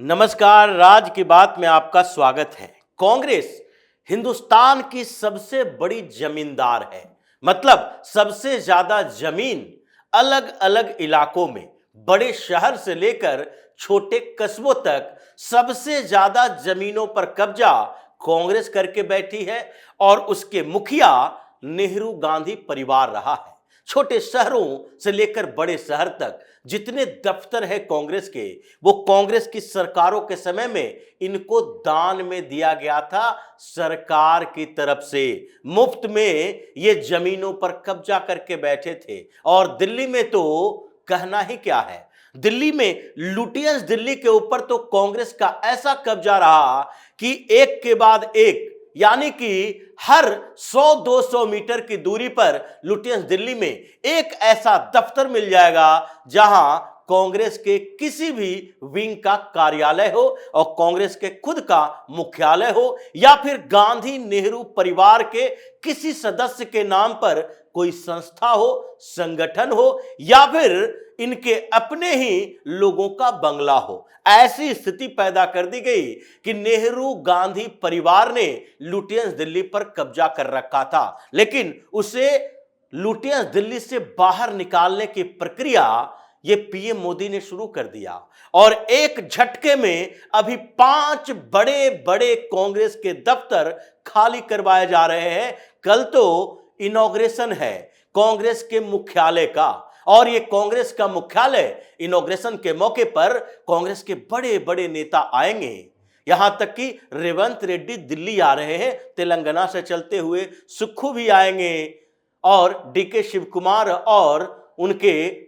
नमस्कार, राज की बात में आपका स्वागत है। कांग्रेस हिंदुस्तान की सबसे बड़ी जमींदार है। मतलब सबसे ज्यादा जमीन अलग अलग इलाकों में, बड़े शहर से लेकर छोटे कस्बों तक सबसे ज्यादा जमीनों पर कब्जा कांग्रेस करके बैठी है और उसके मुखिया नेहरू गांधी परिवार रहा है। छोटे शहरों से लेकर बड़े शहर तक जितने दफ्तर है कांग्रेस के, वो कांग्रेस की सरकारों के समय में इनको दान में दिया गया था। सरकार की तरफ से मुफ्त में ये जमीनों पर कब्जा करके बैठे थे। और दिल्ली में तो कहना ही क्या है, दिल्ली में लुटियंस दिल्ली के ऊपर तो कांग्रेस का ऐसा कब्जा रहा कि एक के बाद एक, यानी कि हर 100-200 मीटर की दूरी पर लुटियंस दिल्ली में एक ऐसा दफ्तर मिल जाएगा जहां कांग्रेस के किसी भी विंग का कार्यालय हो और कांग्रेस के खुद का मुख्यालय हो, या फिर गांधी नेहरू परिवार के किसी सदस्य के नाम पर कोई संस्था हो, संगठन हो, या फिर इनके अपने ही लोगों का बंगला हो। ऐसी स्थिति पैदा कर दी गई कि नेहरू गांधी परिवार ने लुटियंस दिल्ली पर कब्जा कर रखा था, लेकिन उसे लुटियंस दिल्ली से बाहर निकालने की प्रक्रिया ये पीएम मोदी ने शुरू कर दिया। और एक झटके में अभी 5 बड़े बड़े कांग्रेस के दफ्तर खाली करवाए जा रहे हैं। कल तो इनॉग्रेशन है कांग्रेस के मुख्यालय का, और ये कांग्रेस का मुख्यालय इनॉग्रेशन के मौके पर कांग्रेस के बड़े बड़े नेता आएंगे। यहां तक कि रेवंत रेड्डी दिल्ली आ रहे हैं, तेलंगाना से चलते हुए सुक्खू भी आएंगे, और डीके शिव कुमार और उनके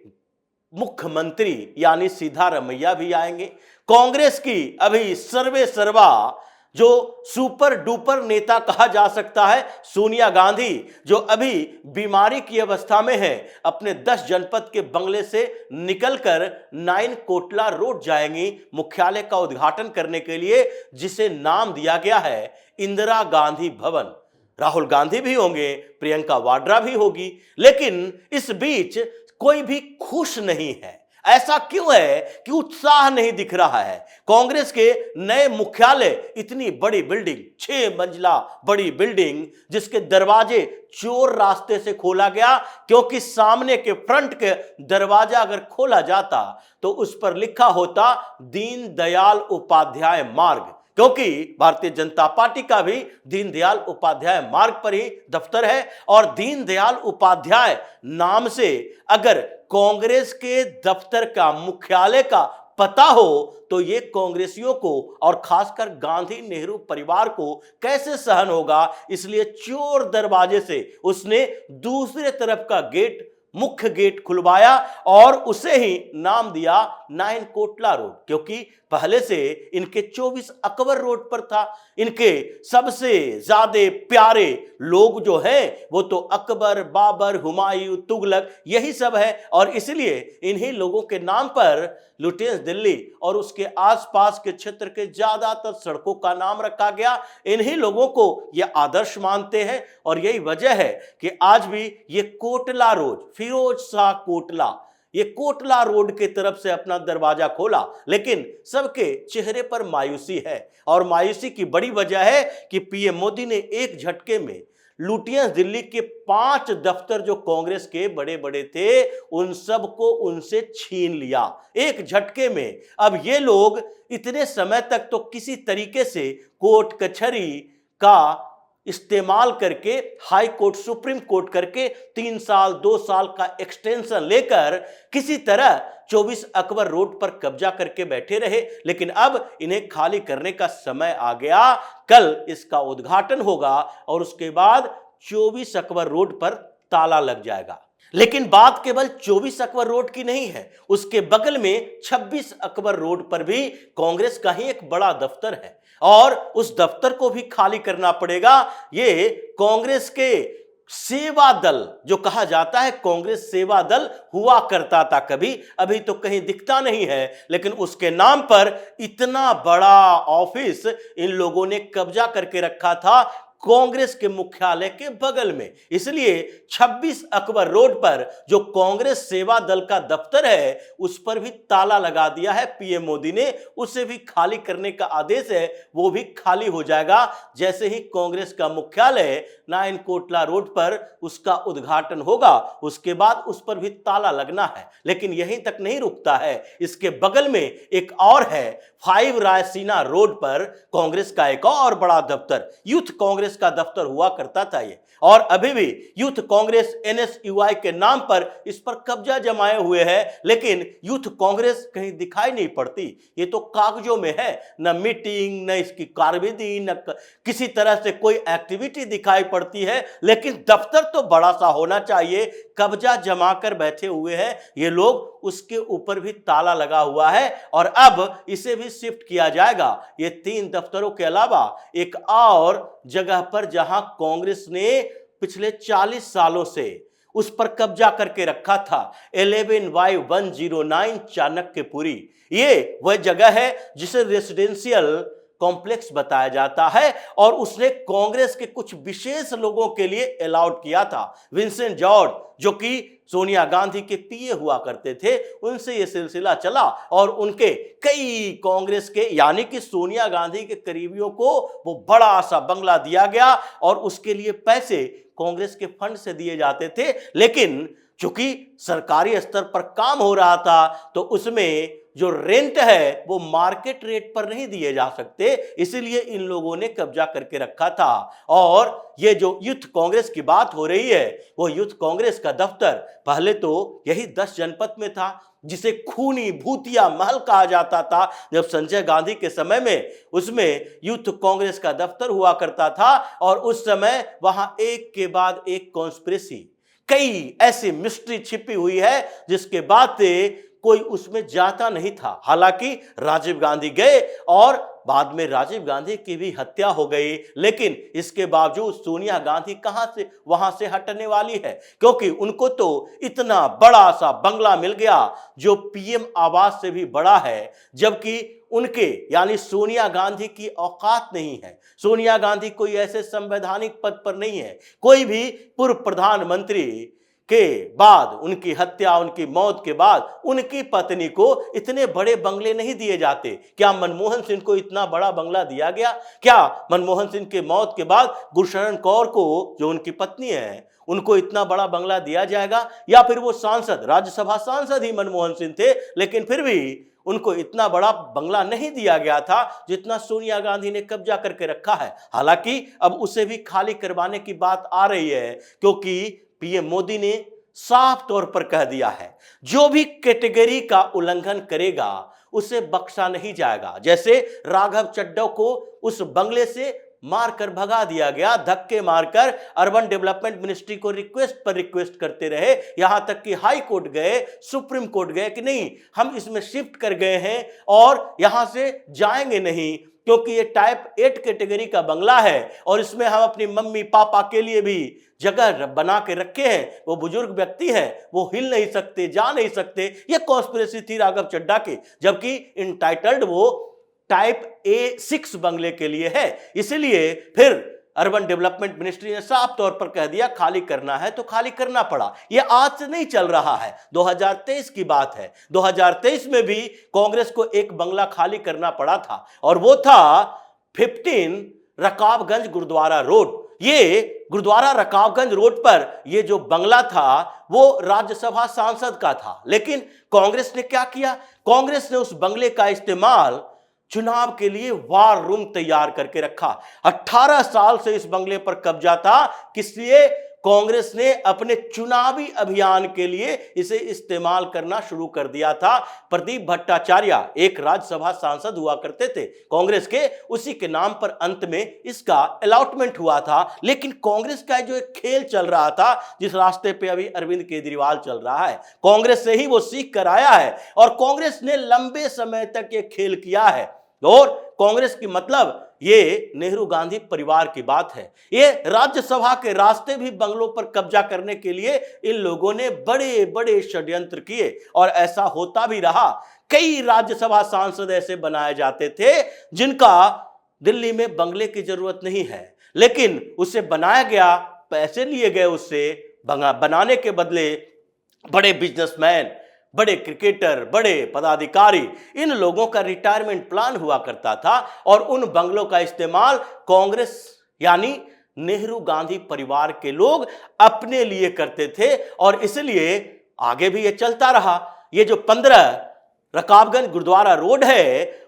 मुख्यमंत्री यानी सिद्धारमैया भी आएंगे। कांग्रेस की अभी सर्वे सर्वा जो सुपर डुपर नेता कहा जा सकता है, सोनिया गांधी, जो अभी बीमारी की अवस्था में है, अपने 10 जनपद के बंगले से निकलकर 9 कोटला रोड जाएंगी मुख्यालय का उद्घाटन करने के लिए, जिसे नाम दिया गया है इंदिरा गांधी भवन। राहुल गांधी भी होंगे, प्रियंका वाड्रा भी होगी, लेकिन इस बीच कोई भी खुश नहीं है। ऐसा क्यों है कि उत्साह नहीं दिख रहा है। कांग्रेस के नए मुख्यालय, इतनी बड़ी बिल्डिंग, 6 मंजिला बड़ी बिल्डिंग, जिसके दरवाजे चोर रास्ते से खोला गया, क्योंकि सामने के फ्रंट के दरवाजा अगर खोला जाता तो उस पर लिखा होता दीनदयाल उपाध्याय मार्ग, क्योंकि भारतीय जनता पार्टी का भी दीनदयाल उपाध्याय मार्ग पर ही दफ्तर है। और दीनदयाल उपाध्याय नाम से अगर कांग्रेस के दफ्तर का, मुख्यालय का पता हो तो ये कांग्रेसियों को और खासकर गांधी नेहरू परिवार को कैसे सहन होगा। इसलिए चोर दरवाजे से उसने दूसरे तरफ का गेट, मुख्य गेट खुलवाया और उसे ही नाम दिया 9 कोटला रोड, क्योंकि पहले से इनके 24 अकबर रोड पर था। इनके सबसे ज्यादा प्यारे लोग जो हैं वो तो अकबर, बाबर, हुमायूं, तुगलक, यही सब है, और इसलिए इन्हीं लोगों के नाम पर लुटियंस दिल्ली और उसके आसपास के क्षेत्र के ज्यादातर सड़कों का नाम रखा गया। इन्हीं लोगों को ये आदर्श मानते हैं, और यही वजह है कि आज भी ये कोटला रोड, फिरोज शाह कोटला, ये कोटला रोड की तरफ से अपना दरवाजा खोला, लेकिन सबके चेहरे पर मायूसी है। और मायूसी की बड़ी वजह है कि पीएम मोदी ने एक झटके में लुटियंस दिल्ली के 5 दफ्तर जो कांग्रेस के बड़े बड़े थे, उन सब को उनसे छीन लिया एक झटके में। अब ये लोग इतने समय तक तो किसी तरीके से कोर्ट कचहरी का इस्तेमाल करके, हाई कोर्ट, सुप्रीम कोर्ट करके 3 साल 2 साल का एक्सटेंशन लेकर किसी तरह 24 अकबर रोड पर कब्जा करके बैठे रहे, लेकिन अब इन्हें खाली करने का समय आ गया। कल इसका उद्घाटन होगा और उसके बाद 24 अकबर रोड पर ताला लग जाएगा। लेकिन बात केवल 24 अकबर रोड की नहीं है, उसके बगल में 26 अकबर रोड पर भी कांग्रेस का ही एक बड़ा दफ्तर है, और उस दफ्तर को भी खाली करना पड़ेगा। ये कांग्रेस के सेवा दल जो कहा जाता है, कांग्रेस सेवा दल हुआ करता था कभी, अभी तो कहीं दिखता नहीं है, लेकिन उसके नाम पर इतना बड़ा ऑफिस इन लोगों ने कब्जा करके रखा था। कांग्रेस के मुख्यालय के बगल में। इसलिए 26 अकबर रोड पर जो कांग्रेस सेवा दल का दफ्तर है उस पर भी ताला लगा दिया है पीएम मोदी ने। उसे भी खाली करने का आदेश है, वो भी खाली हो जाएगा जैसे ही कांग्रेस का मुख्यालय नाइन कोटला रोड पर उसका उद्घाटन होगा। उसके बाद उस पर भी ताला लगना है। लेकिन यहीं तक नहीं रुकता है, इसके बगल में एक और है, 5 रायसीना रोड पर कांग्रेस का एक और बड़ा दफ्तर, यूथ कांग्रेस का दफ्तर हुआ करता था ये। और अभी भी यूथ कांग्रेस NSUI के नाम पर इस पर कब्जा जमाए हुए है, लेकिन यूथ कांग्रेस कहीं दिखाई नहीं पड़ती। ये तो कागजों में है, न मीटिंग, न इसकी कार्यविधि, न किसी तरह से कोई एक्टिविटी दिखाई पड़ती है। लेकिन दफ्तर तो बड़ा सा होना चाहिए। कब्जा जमा कर बैठे हुए हैं ये लोग, उसके ऊपर भी ताला लगा हुआ है और अब इसे भी शिफ्ट किया जाएगा। ये 3 दफ्तरों के अलावा एक और जगह पर जहां कांग्रेस ने पिछले 40 सालों से उस पर कब्जा करके रखा था, 11Y109 चाणक्यपुरी। ये वह जगह है जिसे रेसिडेंशियल कॉम्प्लेक्स बताया जाता है और उसने कांग्रेस के कुछ विशेष लोगों के लिए अलाउड किया था। विंसेंट जॉर्ज, जो कि सोनिया गांधी के पीए हुआ करते थे, उनसे यह सिलसिला चला और उनके कई कांग्रेस के यानी कि सोनिया गांधी के करीबियों को वो बड़ा सा बंगला दिया गया और उसके लिए पैसे कांग्रेस के फंड से दिए जाते थे। लेकिन चूंकि सरकारी स्तर पर काम हो रहा था तो उसमें जो रेंट है वो मार्केट रेट पर नहीं दिए जा सकते, इसलिए इन लोगों ने कब्जा करके रखा था। और ये जो यूथ कांग्रेस की बात हो रही है, वो यूथ कांग्रेस का दफ्तर पहले तो यही 10 जनपद में था, जिसे खूनी भूतिया महल कहा जाता था। जब संजय गांधी के समय में उसमें यूथ कांग्रेस का दफ्तर हुआ करता था और उस समय वहां एक के बाद एक कॉन्स्पिरेसी, कई ऐसी मिस्ट्री छिपी हुई है जिसके बाद से कोई उसमें जाता नहीं था। हालांकि राजीव गांधी गए और बाद में राजीव गांधी की भी हत्या हो गई, लेकिन इसके बावजूद सोनिया गांधी कहां से वहां से हटने वाली है, क्योंकि उनको तो इतना बड़ा सा बंगला मिल गया जो पीएम आवास से भी बड़ा है, जबकि उनके यानी सोनिया गांधी की औकात नहीं है। सोनिया गांधी कोई ऐसे संवैधानिक पद पर नहीं है। कोई भी पूर्व प्रधानमंत्री के बाद, उनकी हत्या, उनकी मौत के बाद उनकी पत्नी को इतने बड़े बंगले नहीं दिए जाते। क्या मनमोहन सिंह को इतना बड़ा बंगला दिया गया? क्या मनमोहन सिंह के मौत के बाद गुरशरण कौर को, जो उनकी पत्नी है, उनको इतना बड़ा बंगला दिया जाएगा? या फिर वो सांसद, राज्यसभा सांसद ही मनमोहन सिंह थे, लेकिन फिर भी उनको इतना बड़ा बंगला नहीं दिया गया था जितना सोनिया गांधी ने कब्जा करके रखा है। हालांकि अब उसे भी खाली करवाने की बात आ रही है, क्योंकि पीएम मोदी ने साफ तौर पर कह दिया है जो भी कैटेगरी का उल्लंघन करेगा उसे बख्शा नहीं जाएगा। जैसे राघव चड्ढा को उस बंगले से मारकर भगा दिया गया, धक्के मारकर अर्बन डेवलपमेंट मिनिस्ट्री को रिक्वेस्ट पर रिक्वेस्ट करते रहे, यहां तक कि हाई कोर्ट गए, सुप्रीम कोर्ट गए कि नहीं, हम इसमें शिफ्ट कर गए हैं और यहां से जाएंगे नहीं, क्योंकि ये टाइप 8 कैटेगरी का बंगला है और इसमें हम अपनी मम्मी पापा के लिए भी जगह बना के रखे हैं। वो बुजुर्ग व्यक्ति हैं, वो हिल नहीं सकते, जा नहीं सकते। ये कॉन्स्पिरेसी थी राघव चड्ढा की, जबकि इंटाइटल्ड वो टाइप A6 बंगले के लिए है। इसलिए फिर अर्बन डेवलपमेंट मिनिस्ट्री ने साफ तौर पर कह दिया खाली करना है तो खाली करना पड़ा। यह आज से नहीं चल रहा है, 2023 की बात है। 2023 में भी कांग्रेस को एक बंगला खाली करना पड़ा था और वो था 15 रकाबगंज गुरुद्वारा रोड। ये गुरुद्वारा रकाबगंज रोड पर ये जो बंगला था वो राज्यसभा सांसद का था, लेकिन कांग्रेस ने क्या किया? कांग्रेस ने उस बंगले का इस्तेमाल चुनाव के लिए वार रूम तैयार करके रखा। 18 साल से इस बंगले पर कब्जा था, किसलिए? कांग्रेस ने अपने चुनावी अभियान के लिए इसे इस्तेमाल करना शुरू कर दिया था। प्रदीप भट्टाचार्य एक राज्यसभा सांसद हुआ करते थे कांग्रेस के, उसी के नाम पर अंत में इसका अलॉटमेंट हुआ था। लेकिन कांग्रेस का जो एक खेल चल रहा था, जिस रास्ते पे अभी अरविंद केजरीवाल चल रहा है, कांग्रेस से ही वो सीख कर आया है और कांग्रेस ने लंबे समय तक ये खेल किया है। और कांग्रेस की मतलब ये नेहरू गांधी परिवार की बात है। ये राज्यसभा के रास्ते भी बंगलों पर कब्जा करने के लिए इन लोगों ने बड़े बड़े षड्यंत्र किए और ऐसा होता भी रहा। कई राज्यसभा सांसद ऐसे बनाए जाते थे जिनका दिल्ली में बंगले की जरूरत नहीं है, लेकिन उसे बनाया गया, पैसे लिए गए उससे, बनाने के बदले बड़े बिजनेसमैन, बड़े क्रिकेटर, बड़े पदाधिकारी, इन लोगों का रिटायरमेंट प्लान हुआ करता था और उन बंगलों का इस्तेमाल कांग्रेस यानी नेहरू गांधी परिवार के लोग अपने लिए करते थे और इसलिए आगे भी ये चलता रहा। ये जो 15 रकाबगंज गुरुद्वारा रोड है,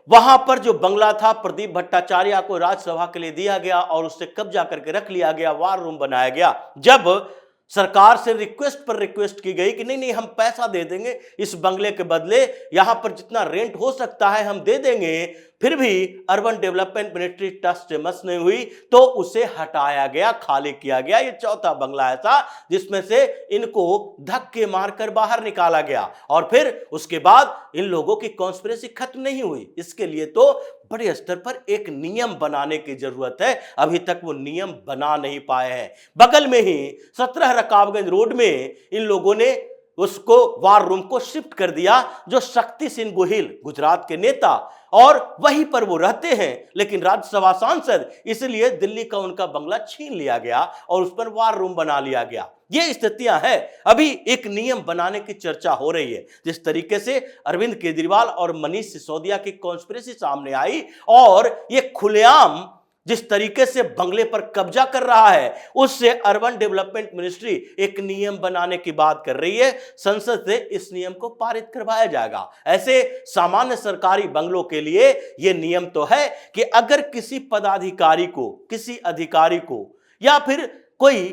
वहां पर जो बंगला था प्रदीप भट्टाचार्य को राज्यसभा के लिए दिया गया और उससे कब्जा करके रख लिया गया, वार रूम बनाया गया। जब सरकार से रिक्वेस्ट पर रिक्वेस्ट की गई कि नहीं नहीं हम पैसा दे देंगे इस बंगले के बदले, यहां पर जितना रेंट हो सकता है हम दे देंगे, फिर भी अर्बन डेवलपमेंट मिनिस्ट्री टस से मस नहीं हुई तो उसे हटाया गया, खाली किया गया। ये चौथा बंगला ऐसा जिसमें से इनको धक्के मारकर बाहर निकाला गया और फिर उसके बाद इन लोगों की कॉन्स्पिरेसी खत्म नहीं हुई। इसके लिए तो बड़े स्तर पर एक नियम बनाने की जरूरत है, अभी तक वो नियम बना नहीं पाए हैं। बगल में ही 17 रकाबगंज रोड में इन लोगों ने उसको वार रूम को शिफ्ट कर दिया, जो शक्ति सिंह गोहिल गुजरात के नेता और वहीं पर वो रहते हैं, लेकिन राज्यसभा सांसद, इसलिए दिल्ली का उनका बंगला छीन लिया गया और उस पर वार रूम बना लिया गया। ये स्थितियां हैं। अभी एक नियम बनाने की चर्चा हो रही है। जिस तरीके से अरविंद केजरीवाल और मनीष सिसोदिया की कॉन्स्पिरेसी सामने आई और ये खुलेआम जिस तरीके से बंगले पर कब्जा कर रहा है, उससे अर्बन डेवलपमेंट मिनिस्ट्री एक नियम बनाने की बात कर रही है। संसद से इस नियम को पारित करवाया जाएगा। ऐसे सामान्य सरकारी बंगलों के लिए यह नियम तो है कि अगर किसी पदाधिकारी को, किसी अधिकारी को या फिर कोई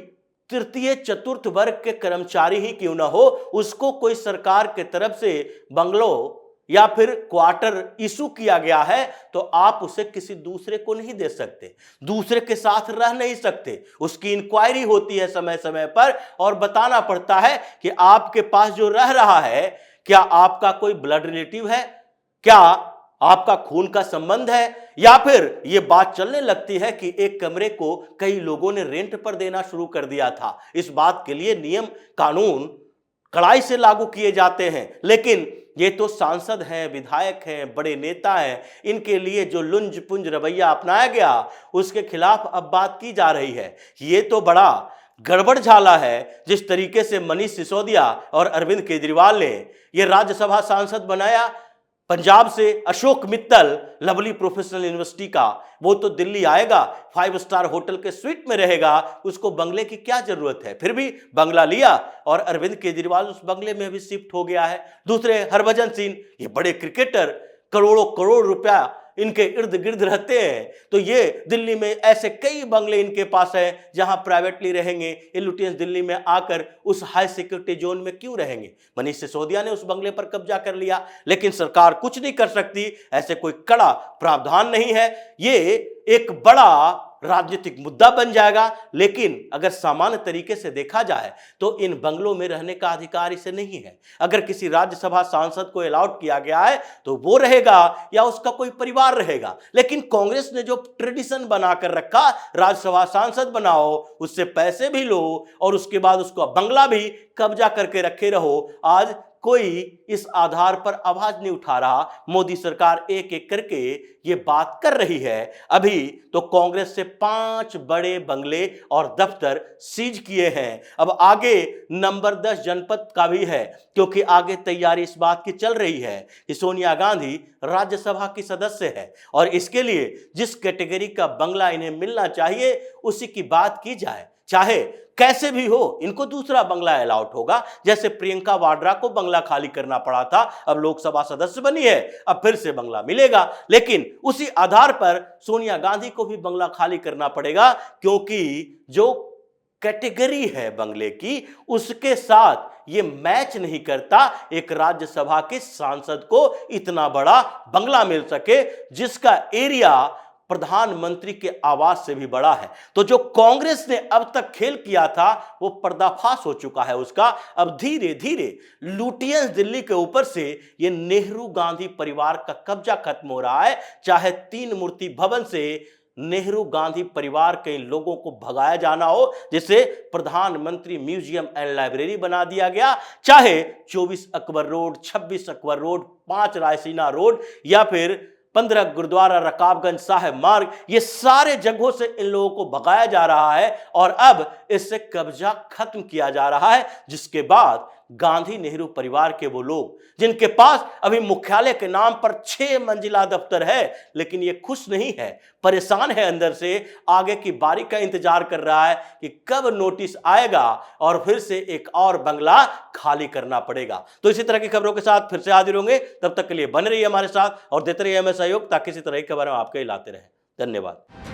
तृतीय चतुर्थ वर्ग के कर्मचारी ही क्यों ना हो, उसको कोई सरकार के तरफ से बंगलो या फिर क्वार्टर इशू किया गया है तो आप उसे किसी दूसरे को नहीं दे सकते, दूसरे के साथ रह नहीं सकते। उसकी इंक्वायरी होती है समय समय पर और बताना पड़ता है कि आपके पास जो रह रहा है, क्या आपका कोई ब्लड रिलेटिव है, क्या आपका खून का संबंध है, या फिर यह बात चलने लगती है कि एक कमरे को कई लोगों ने रेंट पर देना शुरू कर दिया था। इस बात के लिए नियम कानून कड़ाई से लागू किए जाते हैं, लेकिन ये तो सांसद हैं, विधायक हैं, बड़े नेता हैं, इनके लिए जो लुंज पुंज रवैया अपनाया गया उसके खिलाफ अब बात की जा रही है। ये तो बड़ा गड़बड़ झाला है। जिस तरीके से मनीष सिसोदिया और अरविंद केजरीवाल ने ये राज्यसभा सांसद बनाया, पंजाब से Ashok Mittal lovely professional university का, वो तो दिल्ली आएगा, 5 स्टार होटल के स्वीट में रहेगा, उसको बंगले की क्या जरूरत है। फिर भी बंगला लिया और अरविंद केजरीवाल उस बंगले में भी शिफ्ट हो गया है। दूसरे हरभजन सिंह, ये बड़े क्रिकेटर, करोड़ों करोड़ रुपया इनके इर्द गिर्द रहते हैं, तो ये दिल्ली में ऐसे कई बंगले इनके पास हैं जहां प्राइवेटली रहेंगे। ये लुटियंस दिल्ली में आकर उस हाई सिक्योरिटी जोन में क्यों रहेंगे। मनीष सिसोदिया ने उस बंगले पर कब्जा कर लिया, लेकिन सरकार कुछ नहीं कर सकती, ऐसे कोई कड़ा प्रावधान नहीं है। ये एक बड़ा राजनीतिक मुद्दा बन जाएगा, लेकिन अगर सामान्य तरीके से देखा जाए तो इन बंगलों में रहने का अधिकार इसे नहीं है। अगर किसी राज्यसभा सांसद को अलाउड किया गया है तो वो रहेगा या उसका कोई परिवार रहेगा, लेकिन कांग्रेस ने जो ट्रेडिशन बनाकर रखा, राज्यसभा सांसद बनाओ, उससे पैसे भी लो और उसके बाद उसका बंगला भी कब्जा करके रखे रहो। आज कोई इस आधार पर आवाज नहीं उठा रहा। मोदी सरकार एक एक करके ये बात कर रही है। अभी तो कांग्रेस से 5 बड़े बंगले और दफ्तर सीज किए हैं। अब आगे नंबर 10 जनपद का भी है, क्योंकि आगे तैयारी इस बात की चल रही है कि सोनिया गांधी राज्यसभा की सदस्य है और इसके लिए जिस कैटेगरी का बंगला इन्हें मिलना चाहिए उसी की बात की जाए। चाहे कैसे भी हो, इनको दूसरा बंगला अलाउट होगा। जैसे प्रियंका वाड्रा को बंगला खाली करना पड़ा था, अब लोकसभा सदस्य बनी है, अब फिर से बंगला मिलेगा, लेकिन उसी आधार पर सोनिया गांधी को भी बंगला खाली करना पड़ेगा, क्योंकि जो कैटेगरी है बंगले की उसके साथ ये मैच नहीं करता। एक राज्यसभा के सांसद को इतना बड़ा बंगला मिल सके जिसका एरिया प्रधानमंत्री के आवास से भी बड़ा है। तो जो कांग्रेस ने अब तक खेल किया था वो पर्दाफाश हो चुका है उसका। अब धीरे धीरे लुटियंस दिल्ली के ऊपर से ये नेहरू गांधी परिवार का कब्जा खत्म हो रहा है। चाहे 3 मूर्ति भवन से नेहरू गांधी परिवार के लोगों को भगाया जाना हो, जिसे प्रधानमंत्री म्यूजियम एंड लाइब्रेरी बना दिया गया, चाहे 24 Akbar road, 26 Akbar road, 5 Raisina road या फिर 15 गुरुद्वारा, रकाबगंज, साहिब मार्ग, ये सारे जगहों से इन लोगों को भगाया जा रहा है और अब इससे कब्जा खत्म किया जा रहा है। जिसके बाद गांधी नेहरू परिवार के वो लोग जिनके पास अभी मुख्यालय के नाम पर 6 मंजिला दफ्तर है, लेकिन ये खुश नहीं है, परेशान है अंदर से, आगे की बारी का इंतजार कर रहा है कि कब नोटिस आएगा और फिर से एक और बंगला खाली करना पड़ेगा। तो इसी तरह की खबरों के साथ फिर से हाजिर होंगे, तब तक के लिए बने रहिए हमारे साथ और देते रहिए हमें सहयोग, ताकि इसी तरह की खबर हम आपके लाते रहें। धन्यवाद।